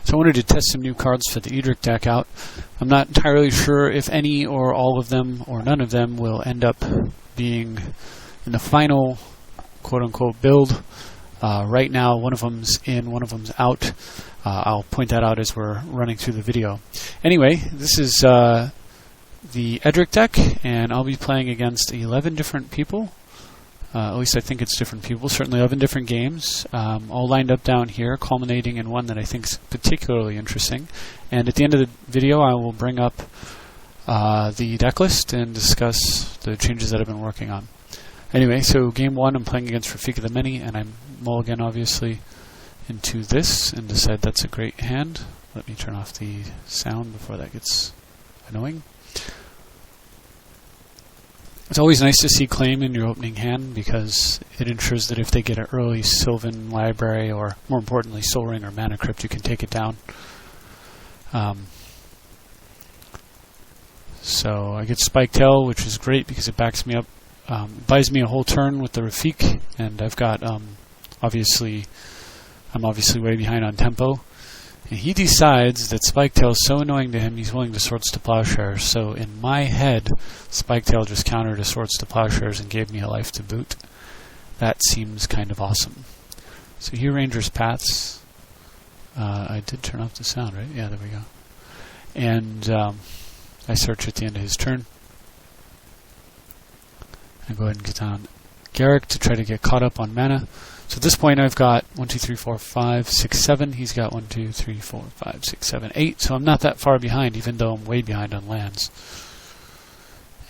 So I wanted to test some new cards for the Edric deck out. I'm not entirely sure if any or all of them or none of them will end up being in the final quote-unquote build. Right now, one of them's in, one of them's out. I'll point that out as we're running through the video. Anyway, this is the Edric deck, and I'll be playing against 11 different people. At least I think it's different people. Certainly 11 different games, all lined up down here, culminating in one that I think is particularly interesting. And at the end of the video, I will bring up the deck list and discuss the changes that I've been working on. Anyway, so game one, I'm playing against Rafika the Many, and I mulligan, obviously, into this and decide that's a great hand. Let me turn off the sound before that gets annoying. It's always nice to see claim in your opening hand because it ensures that if they get an early Sylvan Library, or more importantly Soul Ring or Mana Crypt, you can take it down. So I get Spike Tail, which is great because it backs me up, buys me a whole turn with the Rafik, and I've got I'm obviously way behind on tempo. And he decides that Spiketail is so annoying to him, he's willing to Swords to Plowshares. So in my head, Spiketail just countered a Swords to Plowshares and gave me a life to boot. That seems kind of awesome. So here Ranger's Paths. I did turn off the sound, right? Yeah, there we go. And I search at the end of his turn. I go ahead and get down Garrick to try to get caught up on mana. So at this point I've got 1, 2, 3, 4, 5, 6, 7. He's got 1, 2, 3, 4, 5, 6, 7, 8. So I'm not that far behind, even though I'm way behind on lands.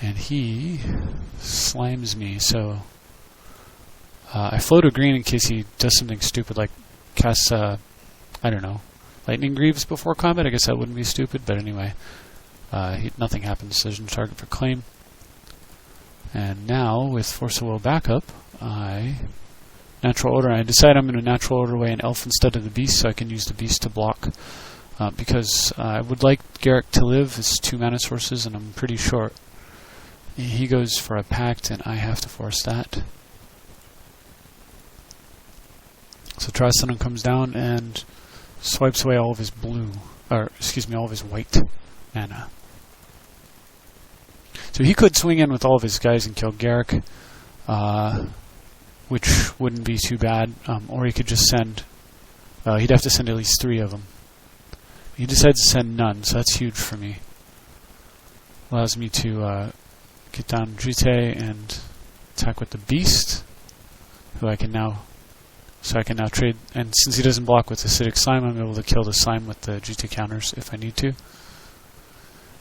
And he slimes me, so I float a green in case he does something stupid like casts, I don't know, Lightning Greaves before combat. I guess that wouldn't be stupid, but anyway. Nothing happens. Decision target for claim. And now, with Force of Will backup, Natural Order. I decide I'm going to Natural Order away an Elf instead of the Beast, so I can use the Beast to block. Because I would like Garrick to live. It's 2 mana sources, and I'm pretty short. He goes for a Pact, and I have to force that. So Trisonon comes down and swipes away all of his blue, or excuse me, all of his white mana. So he could swing in with all of his guys and kill Garrick, which wouldn't be too bad, or he could just send, he'd have to send at least 3 of them. He decides to send none, so that's huge for me. Allows me to get down Jute and attack with the Beast, who I can now trade, and since he doesn't block with Acidic Slime, I'm able to kill the Slime with the Jute counters if I need to.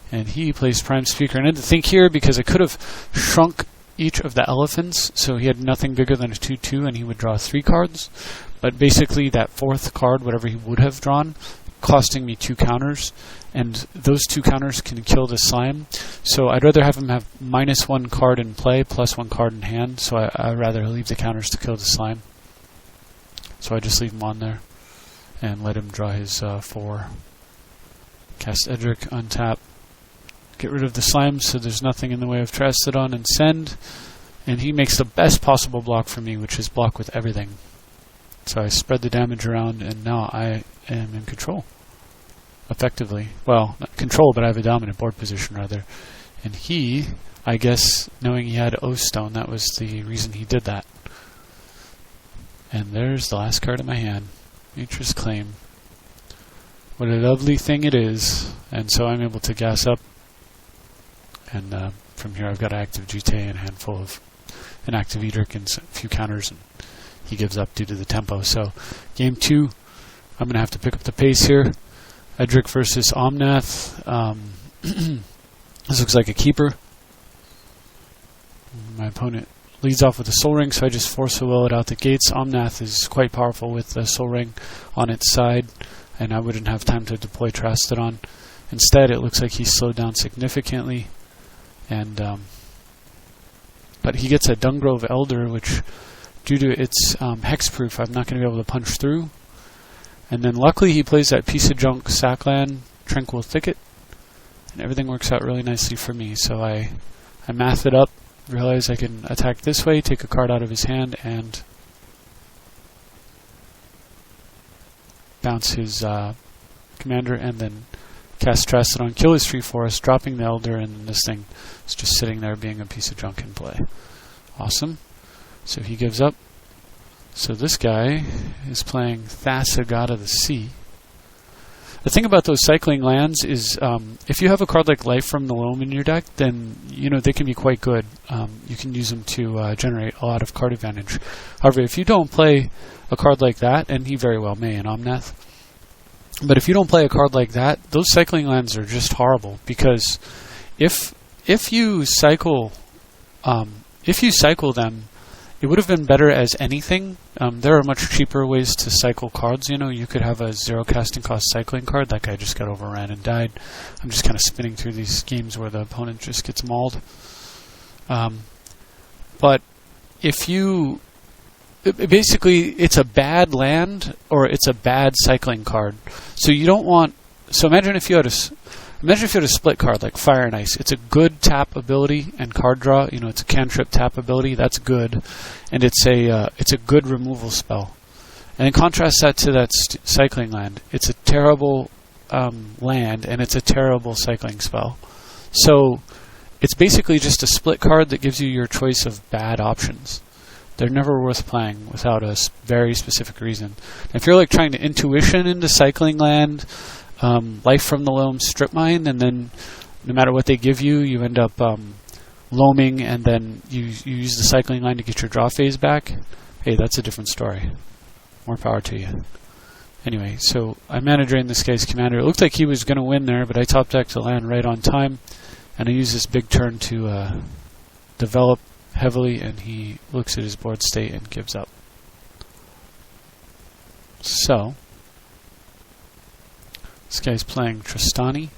And he plays Prime Speaker, and I had to think here because I could have shrunk each of the elephants, so he had nothing bigger than a 2/2, and he would draw 3 cards. But basically, that 4th card, whatever he would have drawn, costing me 2 counters, and those 2 counters can kill the Slime. So I'd rather have him have -1 card in play, +1 card in hand. So I'd rather leave the counters to kill the Slime. So I just leave him on there and let him draw his 4. Cast Edric, untap. Get rid of the Slime so there's nothing in the way of Trastodon, and send. And he makes the best possible block for me, which is block with everything. So I spread the damage around, and now I am in control. Effectively. Well, not control, but I have a dominant board position, rather. And he, I guess, knowing he had Oath Stone, that was the reason he did that. And there's the last card in my hand. Nature's Claim. What a lovely thing it is. And so I'm able to gas up. And from here I've got an active Jute and a handful of an active Edric and a few counters, and he gives up due to the tempo. So game 2, I'm going to have to pick up the pace here. Edric versus Omnath. This looks like a keeper. My opponent leads off with a Soul Ring, so I just Force of Will it out the gates. Omnath is quite powerful with the Soul Ring on its side, and I wouldn't have time to deploy Trastodon. Instead, it looks like he's slowed down significantly. And but he gets a Dungrove Elder, which, due to its hexproof, I'm not going to be able to punch through. And then luckily he plays that piece of junk Sackland, Tranquil Thicket, and everything works out really nicely for me. So I math it up, realize I can attack this way, take a card out of his hand, and bounce his commander, and then cast Trastodon, kill his Tree Forest, dropping the Elder, and this thing is just sitting there being a piece of junk in play. Awesome. So he gives up. So this guy is playing Thassa, God of the Sea. The thing about those cycling lands is if you have a card like Life from the Loam in your deck, then they can be quite good. You can use them to generate a lot of card advantage. However, if you don't play a card like that, and he very well may in Omnath, but if you don't play a card like that, those cycling lands are just horrible, because if you cycle them, it would have been better as anything. There are much cheaper ways to cycle cards. You could have a 0 casting cost cycling card. That guy just got overran and died. I'm just kind of spinning through these games where the opponent just gets mauled. But if you... Basically, it's a bad land, or it's a bad cycling card. So you don't want... So imagine if you had a split card like Fire and Ice. It's a good tap ability and card draw. It's a cantrip tap ability. That's good, and it's a good removal spell. And then contrast that to that cycling land. It's a terrible land, and it's a terrible cycling spell. So it's basically just a split card that gives you your choice of bad options. They're never worth playing without a very specific reason. If you're like trying to intuition into cycling land, Life from the Loam, Strip Mine, and then no matter what they give you, you end up loaming, and then you use the cycling line to get your draw phase back. Hey, that's a different story. More power to you. Anyway, so I mana drained this guy's commander. It looked like he was going to win there, but I top decked the land right on time, and I used this big turn to develop heavily, and he looks at his board state and gives up. So this guy's playing Tristani,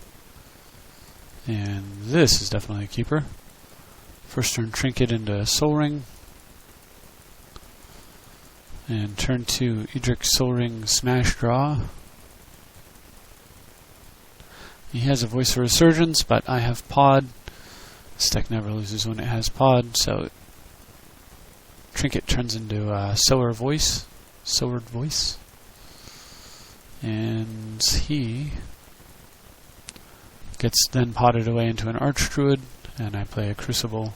and this is definitely a keeper. First turn Trinket into Soul Ring, and turn 2 Edric Soul Ring Smash Draw. He has a Voice of Resurgence, but I have Pod. This deck never loses when it has Pod, so Trinket turns into Sower Voice, Sowered Voice. And he gets then potted away into an Archdruid, and I play a Crucible,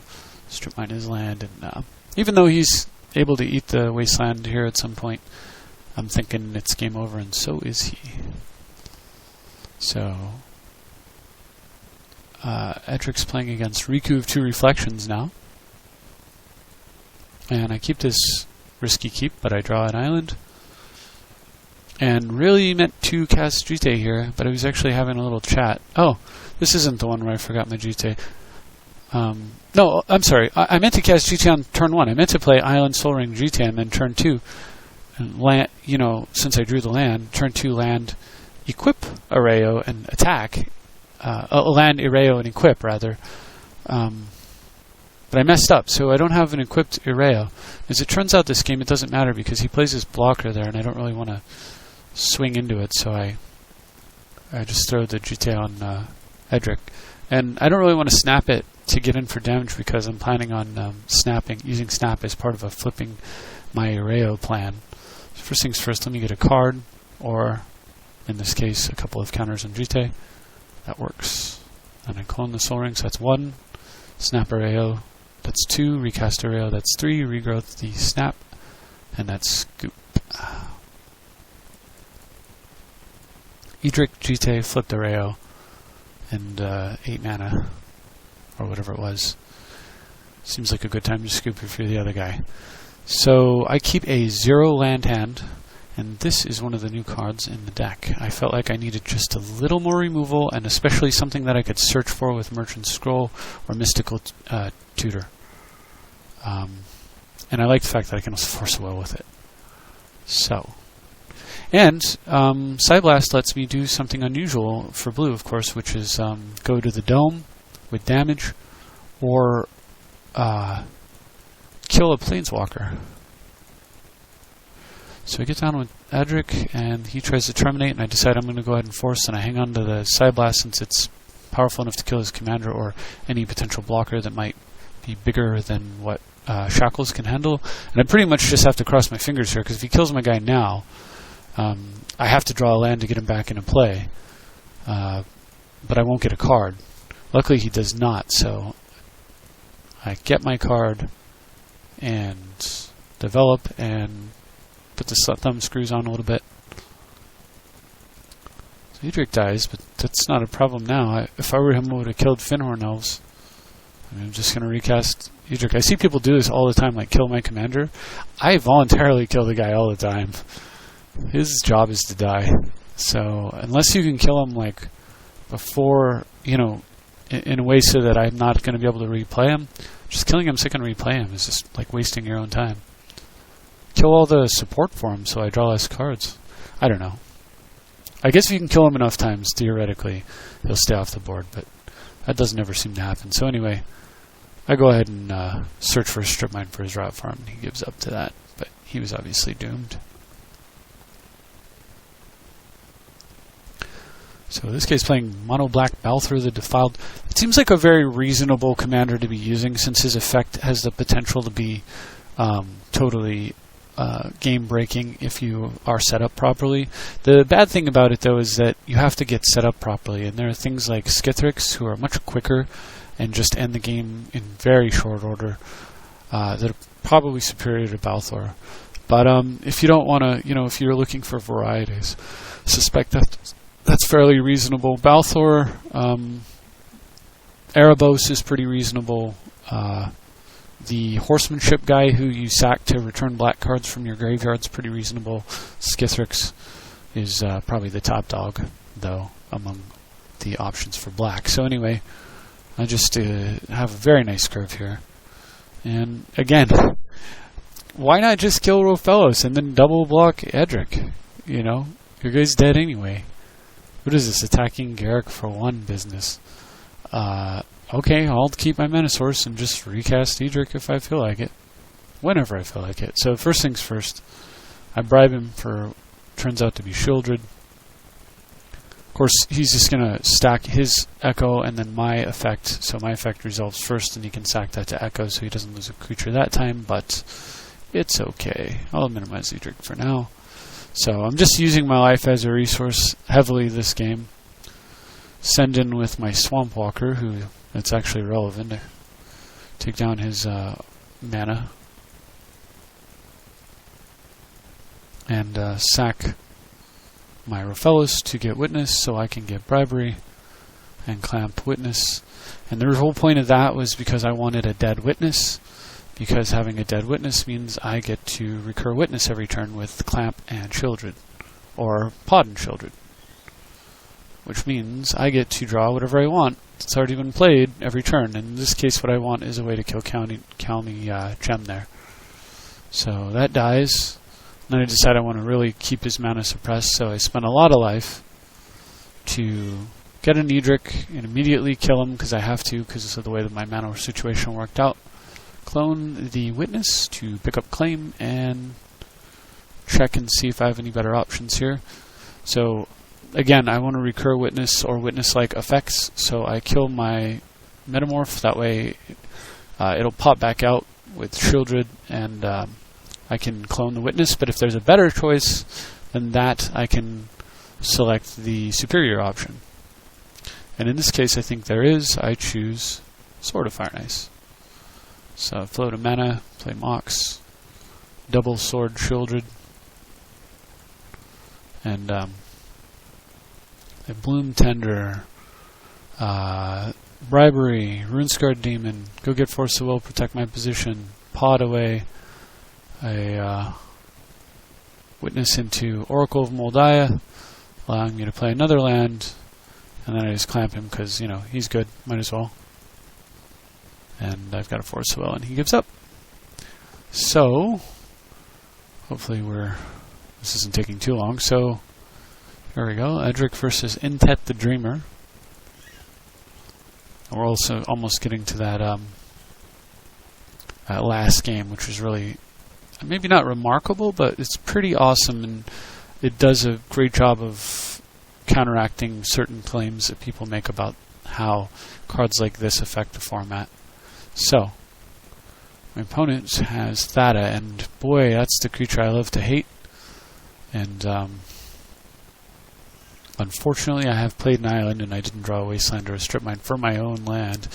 strip mine his land, and even though he's able to eat the Wasteland here at some point, I'm thinking it's game over, and so is he. So Edric's playing against Riku of 2 Reflections now, and I keep this risky keep, but I draw an island. And really meant to cast Jite here, but I was actually having a little chat. Oh, this isn't the one where I forgot my Jite. No, I'm sorry. I meant to cast Jite on turn 1. I meant to play Island Soul Ring Jite, and then turn 2, and land, since I drew the land, turn 2 land, equip Areo and attack. Land Areo and equip, rather. But I messed up, so I don't have an equipped Areo. As it turns out this game, it doesn't matter because he plays his blocker there, and I don't really want to swing into it, so I just throw the Jite on Edric. And I don't really want to snap it to get in for damage because I'm planning on using snap as part of a flipping my Areo plan. So first things first, let me get a card, or in this case, a couple of counters on Jite. That works. And I clone the Soul Ring, so that's 1. Snap Areo, that's 2. Recast Areo, that's 3. Regrowth the Snap, and that's Scoop. Edric, Jite, flip the Areo, and 8 mana, or whatever it was. Seems like a good time to scoop if you're the other guy. So I keep a 0 land hand, and this is one of the new cards in the deck. I felt like I needed just a little more removal, and especially something that I could search for with Merchant Scroll or Mystical Tutor. And I like the fact that I can also Force Will with it. So, and Psyblast lets me do something unusual for blue, of course, which is go to the Dome with damage, or kill a Planeswalker. So I get down with Edric, and he tries to terminate, and I decide I'm going to go ahead and force, and I hang on to the Psyblast since it's powerful enough to kill his commander or any potential blocker that might be bigger than what Shackles can handle. And I pretty much just have to cross my fingers here, because if he kills my guy now, I have to draw a land to get him back into play, but I won't get a card. Luckily he does not, so I get my card and develop and put the thumb screws on a little bit. So Edric dies, but that's not a problem now. If I were him, I would have killed Finhorn Elves. I'm just going to recast Edric. I see people do this all the time, like kill my commander. I voluntarily kill the guy all the time. His job is to die. So unless you can kill him like before, you know, in a way so that I'm not going to be able to replay him, just killing him so I can replay him is just like wasting your own time. Kill all the support for him so I draw less cards. I don't know. I guess if you can kill him enough times, theoretically, he'll stay off the board, but that doesn't ever seem to happen. So anyway, I go ahead and search for a strip mine for his route farm, and he gives up to that, but he was obviously doomed. So this guy's playing Mono Black Balthor the Defiled. It seems like a very reasonable commander to be using, since his effect has the potential to be totally game-breaking if you are set up properly. The bad thing about it, though, is that you have to get set up properly, and there are things like Skithrix, who are much quicker and just end the game in very short order, that are probably superior to Balthor. But if you don't want to, you know, if you're looking for varieties, suspect that that's fairly reasonable. Balthor, Erebos is pretty reasonable. The horsemanship guy who you sack to return black cards from your graveyard's pretty reasonable. Skithrix is probably the top dog, though, among the options for black. So anyway, I just have a very nice curve here. And again, why not just kill Rofellos and then double block Edric? You know, your guy's dead anyway. What is this, attacking Garrick for one business? Okay, I'll keep my Menosaurus and just recast Edric if I feel like it. Whenever I feel like it. So first things first, I bribe him for, turns out to be Shieldred. Of course, he's just going to stack his Echo and then my effect, so my effect resolves first and he can sack that to Echo so he doesn't lose a creature that time, but it's okay. I'll minimize Edric for now. So I'm just using my life as a resource heavily this game. Send in with my Swamp Walker, who it's actually relevant to take down his mana. And sack my Rofellos to get Witness so I can get Bribery and clamp Witness. And the whole point of that was because I wanted a dead Witness, because having a dead Witness means I get to recur Witness every turn with Clamp and Shieldred, or Pod and Shieldred, which means I get to draw whatever I want. It's already been played every turn. In this case, what I want is a way to kill County Gem there. So that dies. Then I decide I want to really keep his mana suppressed, so I spend a lot of life to get an Edric and immediately kill him because I have to, because of the way that my mana situation worked out. Clone the Witness to pick up Claim and check and see if I have any better options here. So again, I want to recur Witness or Witness-like effects, so I kill my Metamorph. That way it'll pop back out with Shieldred and I can clone the Witness, but if there's a better choice than that, I can select the superior option. And in this case, I think there is. I choose Sword of Fire and Ice. So float a mana, play Mox, double Sword Shieldred, and a Bloom Tender, Bribery, Runescarred Demon, go get Force of Will, protect my position, Pod away, a Witness into Oracle of Moldiah, allowing me to play another land, and then I just clamp him because, you know, he's good, might as well. And I've got a Force of Will, and he gives up. So, hopefully this isn't taking too long. So, here we go, Edric versus Intet the Dreamer. And we're also almost getting to that last game, which was really, maybe not remarkable, but it's pretty awesome, and it does a great job of counteracting certain claims that people make about how cards like this affect the format. So, my opponent has Thada, and boy, that's the creature I love to hate. And unfortunately, I have played an island, and I didn't draw a wasteland or a strip mine for my own land,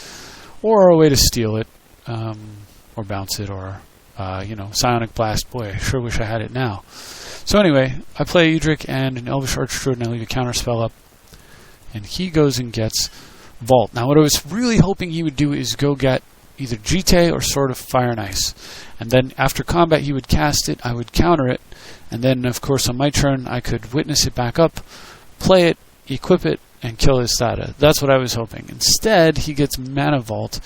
or a way to steal it, or bounce it, or Psionic Blast. Boy, I sure wish I had it now. So anyway, I play Edric and an Elvish Archdruid, and I leave a counter spell up, and he goes and gets Vault. Now, what I was really hoping he would do is go get either Jite or Sword of Fire and Ice, and then after combat he would cast it, I would counter it, and then of course on my turn I could witness it back up, play it, equip it, and kill his Thada. That's what I was hoping. Instead, he gets Mana Vault,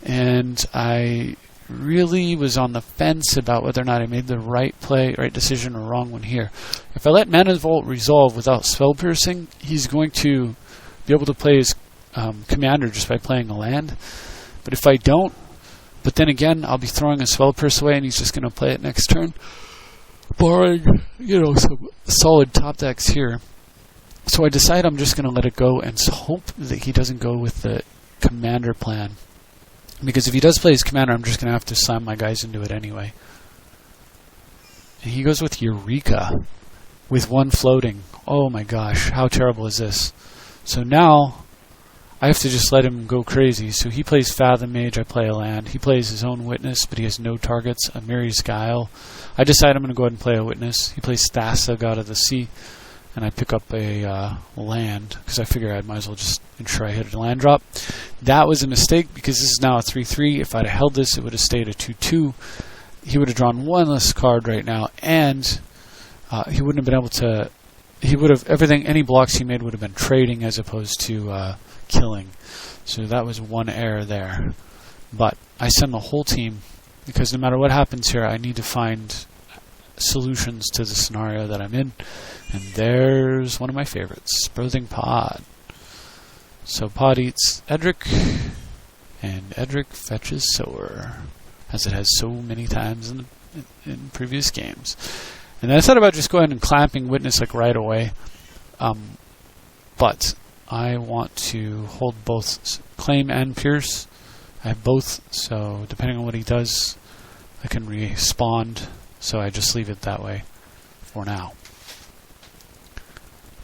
and I really was on the fence about whether or not I made the right decision, or wrong one here. If I let Mana Vault resolve without Spell Piercing, he's going to be able to play his commander just by playing a land. But if I don't, but then again, I'll be throwing a Spell Pierce away, and he's just going to play it next turn, barring some solid top decks here. So I decide I'm just going to let it go and hope that he doesn't go with the commander plan. Because if he does play his commander, I'm just going to have to slam my guys into it anyway. And he goes with Eureka, with one floating. Oh my gosh, how terrible is this? So now, I have to just let him go crazy. So he plays Fathom Mage, I play a land. He plays his own Witness, but he has no targets, a Mary's Guile. I decide I'm going to go ahead and play a Witness. He plays Thassa, God of the Sea. And I pick up a land, because I figure I might as well just ensure I hit a land drop. That was a mistake, because this is now a 3-3. If I'd have held this, it would have stayed a 2-2. He would have drawn one less card right now, and he wouldn't have been able to... He would have... Any blocks he made would have been trading as opposed to killing. So that was one error there. But I send the whole team, because no matter what happens here, I need to find solutions to the scenario that I'm in. And there's one of my favorites, Birthing Pod. So Pod eats Edric, and Edric fetches Sower, as it has so many times in previous games. And then I thought about just going and clamping Witness right away, but I want to hold both Claim and Pierce. I have both, so depending on what he does, I can respawn. So I just leave it that way for now.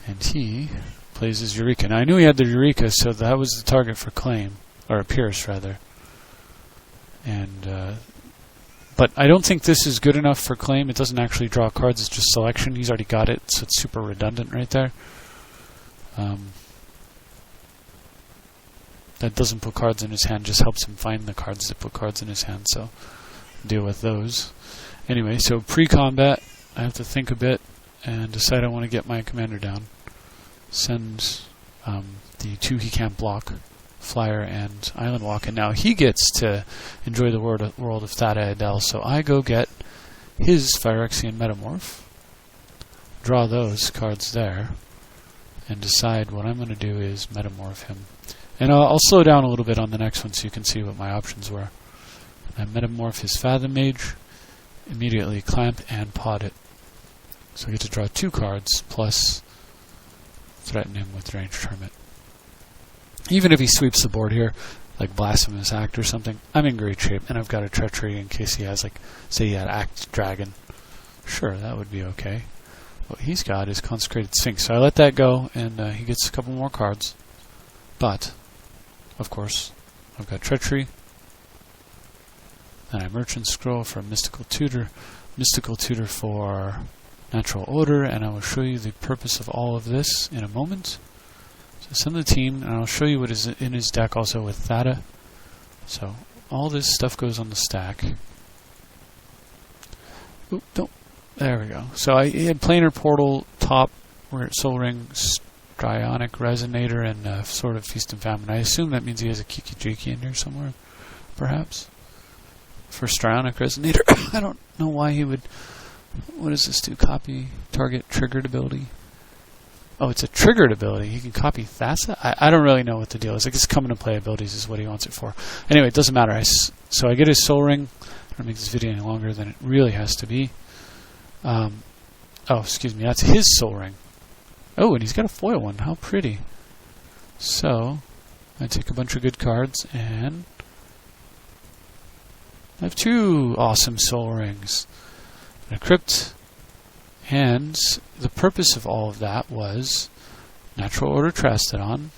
And he plays his Eureka. Now I knew he had the Eureka, so that was the target for Claim, or Pierce rather. And but I don't think this is good enough for Claim. It doesn't actually draw cards; it's just selection. He's already got it, so it's super redundant right there. That doesn't put cards in his hand; just helps him find the cards that put cards in his hand. So deal with those. Anyway, so pre-combat, I have to think a bit and decide I want to get my commander down. Send the two he can't block, Flyer and Island Walk, and now he gets to enjoy the world of Thada Adel. So I go get his Phyrexian Metamorph, draw those cards there, and decide what I'm going to do is Metamorph him. And I'll slow down a little bit on the next one so you can see what my options were. I Metamorph his Fathom Mage, immediately Clamp and Pod it. So I get to draw two cards, plus threaten him with Ranged Hermit. Even if he sweeps the board here, like Blasphemous Act or something, I'm in great shape, and I've got a Treachery in case he has, say he had Act Dragon. Sure, that would be okay. What he's got is Consecrated Sphinx, so I let that go, and he gets a couple more cards. But, of course, I've got Treachery, and I Merchant Scroll for Mystical Tutor for Natural Order, and I will show you the purpose of all of this in a moment. So send the team, and I'll show you what is in his deck also with Thada. So all this stuff goes on the stack. Oop, don't. There we go. So I had Planar Portal, Top, Soul Ring, Strionic Resonator, and sort of Feast and Famine. I assume that means he has a Kiki-Jiki in here somewhere, perhaps. For Strionic Resonator, I don't know why he would... What does this do? Copy target triggered ability? Oh, it's a triggered ability. He can copy Thassa? I don't really know what the deal is. I guess coming to play abilities is what he wants it for. Anyway, it doesn't matter. So I get his Soul Ring. I don't make this video any longer than it really has to be. Oh, excuse me. That's his Soul Ring. Oh, and he's got a foil one. How pretty. So, I take a bunch of good cards, and I have two awesome Soul Rings. A Crypt And the purpose of all of that was natural order Trastodon,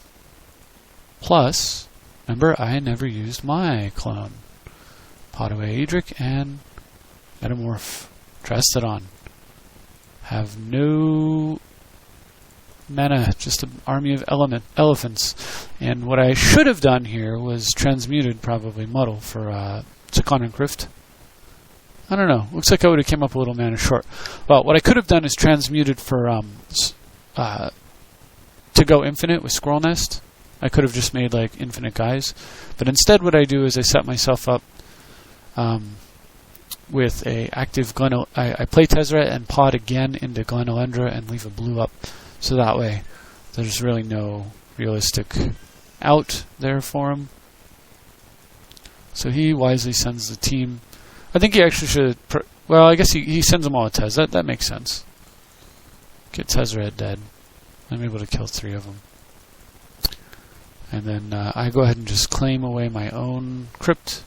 plus, remember, I never used my clone. Pot away Edric and Metamorph Trastodon. Have no mana, just an army of elephants. And what I should have done here was transmuted probably Muddle for Draconic Rift. I don't know. Looks like I would have came up a little mana short. Well, what I could have done is transmuted for to go infinite with Squirrel Nest. I could have just made like infinite guys. But instead what I do is I set myself up with a active I play Tezzeret and pod again into Glenelendra and leave a blue up. So that way there's really no realistic out there for him. So he wisely sends the team. I think he actually should... well, I guess he sends them all a Tez. That makes sense. Get Tezzeret dead. I'm able to kill 3 of them. And then I go ahead and just claim away my own Crypt,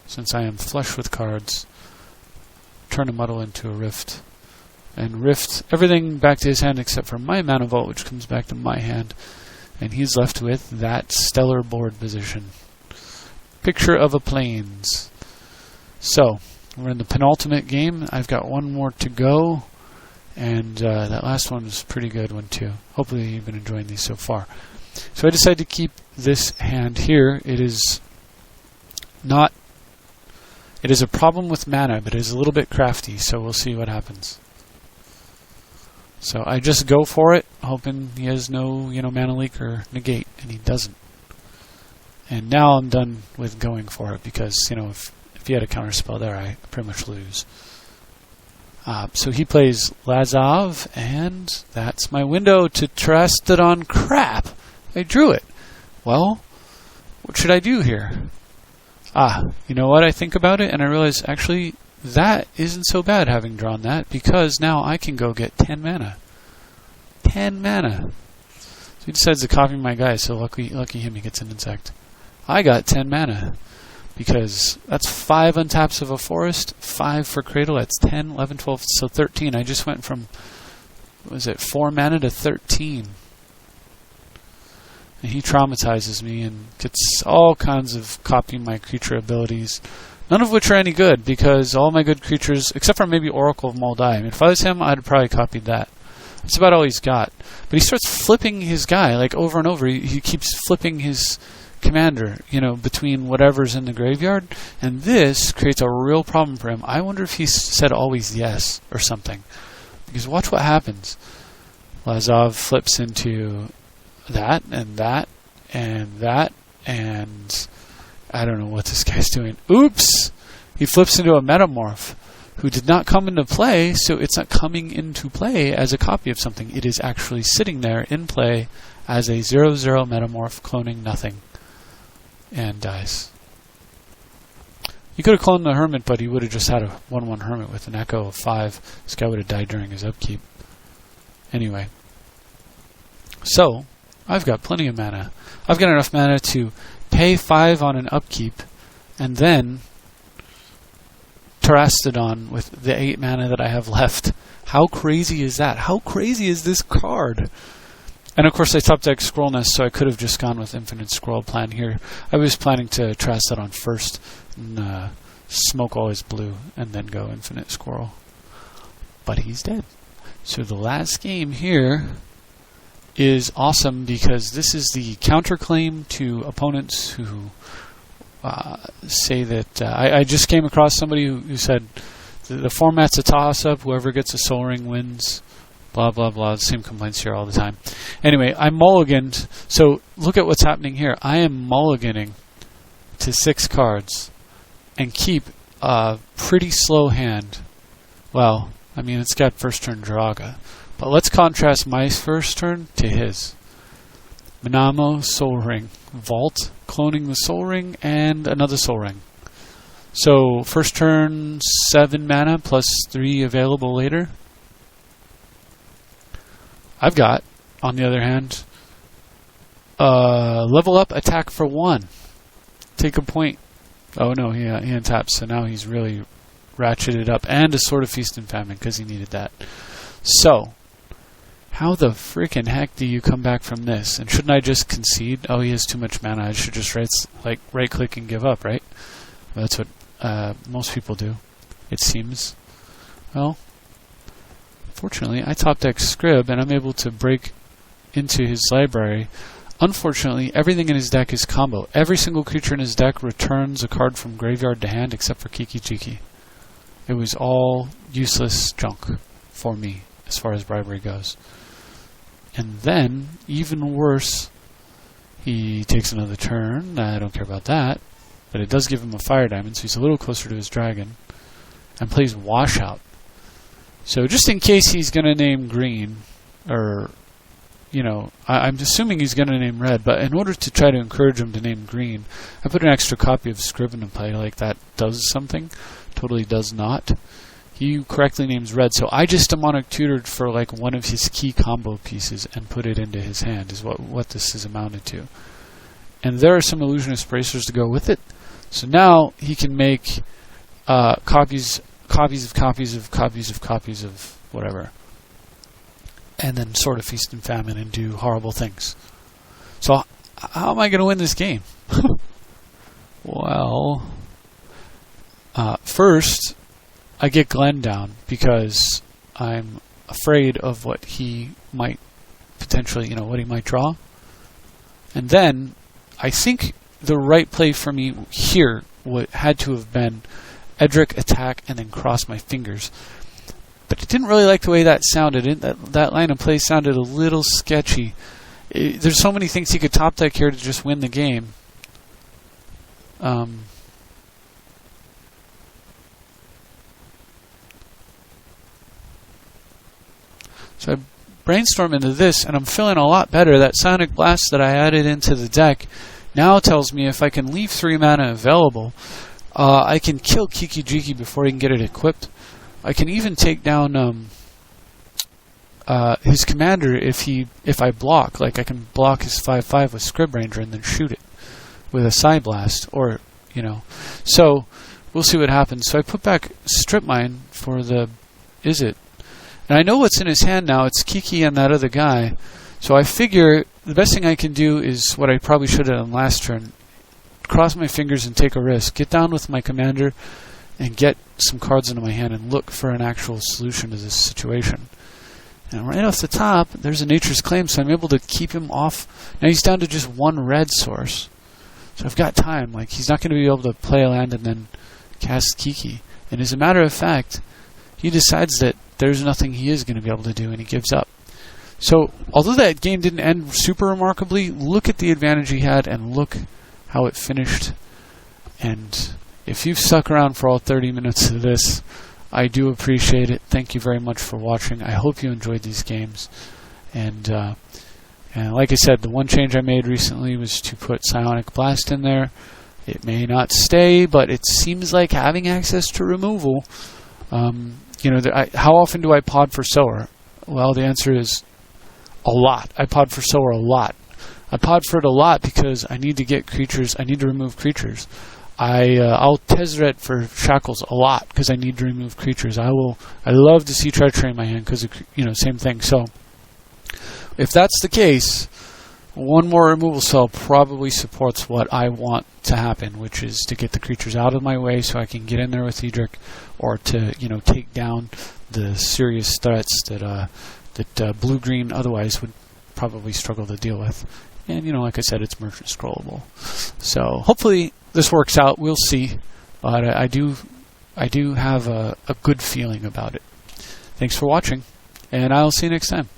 since I am flush with cards. Turn a Muddle into a Rift. And Rift everything back to his hand except for my Mana Vault, which comes back to my hand. And he's left with that stellar board position. Picture of a Plains. So, we're in the penultimate game. I've got one more to go. And that last one was a pretty good one too. Hopefully you've been enjoying these so far. So I decided to keep this hand here. It is not... It is a problem with mana, but it is a little bit crafty, so we'll see what happens. So I just go for it, hoping he has no, mana leak or negate, and he doesn't. And now I'm done with going for it, because, if he had a counterspell there, I pretty much lose. So he plays Lazav, and that's my window to Trastodon. Crap! I drew it. Well, what should I do here? You know what? I think about it, and I realize, actually, that isn't so bad having drawn that, because now I can go get 10 mana. 10 mana! So he decides to copy my guy, so lucky him, he gets an insect. I got 10 mana. Because that's 5 untaps of a forest, 5 for Cradle, that's 10, 11, 12, so 13. I just went from, 4 mana to 13. And he traumatizes me and gets all kinds of copying my creature abilities, none of which are any good, because all my good creatures, except for maybe Oracle of Moldai, if I was him, I'd have probably copied that. That's about all he's got. But he starts flipping his guy, like over and over. He keeps flipping his commander, between whatever's in the graveyard, and this creates a real problem for him. I wonder if he said always yes or something, because watch what happens. Lazav flips into that and that and that, and I don't know what this guy's doing. Oops! He flips into a Metamorph who did not come into play, so it's not coming into play as a copy of something. It is actually sitting there in play as a 0/0 Metamorph cloning nothing. And dies. You could have cloned the Hermit, but he would have just had a 1/1 Hermit with an Echo of 5. This guy would have died during his upkeep. Anyway. So, I've got plenty of mana. I've got enough mana to pay 5 on an upkeep, and then Trastodon with the 8 mana that I have left. How crazy is that? How crazy is this card? And of course I top deck Scroll Nest, so I could have just gone with Infinite Scroll plan here. I was planning to Trastodon first, and smoke all his blue, and then go Infinite Squirrel. But he's dead. So the last game here is awesome, because this is the counterclaim to opponents who say that... I just came across somebody who said the format's a toss-up, whoever gets a Soul Ring wins. Blah, blah, blah. The same complaints here all the time. Anyway, I mulliganed. So look at what's happening here. I am mulliganing to 6 cards and keep a pretty slow hand. Well, it's got first turn Draga. But let's contrast my first turn to his. Manamo, Soul Ring. Vault, cloning the Soul Ring, and another Soul Ring. So first turn, 7 mana plus 3 available later. I've got, on the other hand, level up attack for 1. Take a point. Oh no, he untaps, so now he's really ratcheted up. And a Sword of Feast and Famine, because he needed that. So, how the freaking heck do you come back from this? And shouldn't I just concede? Oh, he has too much mana. I should just right-click and give up, right? That's what most people do, it seems. Well, fortunately, I top deck Scrib, and I'm able to break into his library. Unfortunately, everything in his deck is combo. Every single creature in his deck returns a card from graveyard to hand except for Kiki Jiki. It was all useless junk for me as far as bribery goes. And then, even worse, he takes another turn. I don't care about that. But it does give him a fire diamond, so he's a little closer to his dragon. And plays Washout. So just in case he's going to name green, or, you know, I'm assuming he's going to name red, but in order to try to encourage him to name green, I put an extra copy of Scriven in play, like that does something. Totally does not. He correctly names red, so I just demonic tutored for like one of his key combo pieces and put it into his hand, is what this is amounted to. And there are some illusionist bracers to go with it. So now he can make copies of whatever. And then sort of feast and famine and do horrible things. So how am I going to win this game? Well, first, I get Glenn down because I'm afraid of what he might potentially, what he might draw. And then I think the right play for me here had to have been Edric, attack, and then cross my fingers. But I didn't really like the way that sounded. That line of play sounded a little sketchy. There's so many things he could top deck here to just win the game. So I brainstorm into this, and I'm feeling a lot better. That Sonic Blast that I added into the deck now tells me if I can leave 3 mana available, I can kill Kiki Jiki before he can get it equipped. I can even take down his commander if I block. Like I can block his 5/5 with Scrib Ranger and then shoot it with a Psy Blast, or So we'll see what happens. So I put back Strip Mine for the Izzet. And I know what's in his hand now. It's Kiki and that other guy. So I figure the best thing I can do is what I probably should have done last turn. Cross my fingers and take a risk. Get down with my commander and get some cards into my hand and look for an actual solution to this situation. And right off the top, there's a Nature's Claim, so I'm able to keep him off. Now he's down to just 1 red source. So I've got time. Like, he's not going to be able to play a land and then cast Kiki. And as a matter of fact, he decides that there's nothing he is going to be able to do, and he gives up. So, although that game didn't end super remarkably, look at the advantage he had and look how it finished. And if you've stuck around for all 30 minutes of this, I do appreciate it. Thank you very much for watching. I hope you enjoyed these games. And like I said, the one change I made recently was to put Psionic Blast in there. It may not stay, but it seems like having access to removal. How often do I pod for Sower? Well, the answer is a lot. I pod for Sower a lot. I pod for it a lot because I need to get creatures. I need to remove creatures. I'll Tezzeret for Shackles a lot because I need to remove creatures. I love to see Treachery in my hand because same thing. So if that's the case, one more removal spell probably supports what I want to happen, which is to get the creatures out of my way so I can get in there with Edric, or to take down the serious threats that blue-green otherwise would probably struggle to deal with. And like I said, it's merchant scrollable. So hopefully this works out. We'll see, but I do have a good feeling about it. Thanks for watching, and I'll see you next time.